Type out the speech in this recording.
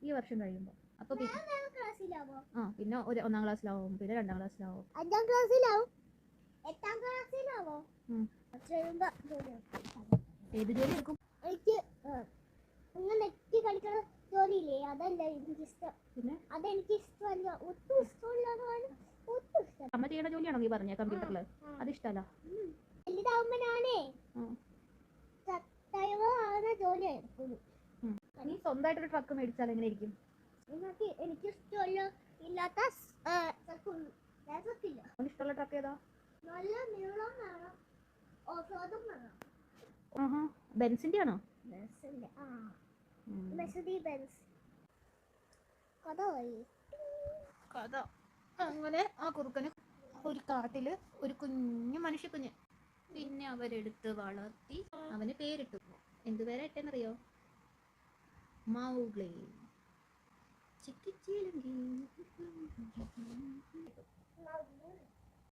ഈ വർഷം കഴിയുമ്പോൾ. അപ്പൊ പിന്നെ ഒരു 1-ാം ക്ലാസ്സിലാവും, പിന്നെ 2-ാം ക്ലാസ്സിലാവും, 5-ാം ക്ലാസ്സിലാവും, 8-ാം ക്ലാസ്സിലാവോ. ഏത് ജോലി എടുക്കും? എനിക്ക് നെറ്റ് കളിക്കുന്ന ജോലിയില്ലേ, അതല്ല എനിക്കിഷ്ടം. പിന്നെ അതെനിക്ക് ഇഷ്ടമല്ല, ഒട്ടും ഇഷ്ടമല്ല. അമ്മ ചെയ്യണ ജോലിയാണോ നീ പറഞ്ഞ കമ്പ്യൂട്ടറില്? അത് ഇഷ്ടമല്ല. വലുതാവുമ്പോ ഞാനേ ഡ്രൈവർ ജോലി എടുക്കുന്നു. നീ സ്വന്തമായിട്ടൊരു ട്രക്ക് മേടിച്ചാൽ എങ്ങനെ ഇരിക്കും? എനിക്ക് ഇഷ്ടമല്ല ഇല്ലാത്ത ഇഷ്ടമുള്ള ട്രക്ക് ഏതാ? നല്ല നീളം വേണം, ഓഫ്റോഡും വേണം. ബെൻസിന്റെ ആണോ? കഥ അങ്ങനെ ആ കുറുക്കന് ഒരു കാട്ടില് ഒരു കുഞ്ഞു മനുഷ്യക്കുഞ്ഞ്. പിന്നെ അവരെടുത്ത് വളർത്തി അവന് പേരിട്ടു. എന്ത് പേരാ ഇട്ടെന്നറിയോ? മൗഗ്ലി. ചിക്കിച്ചിലങ്കി.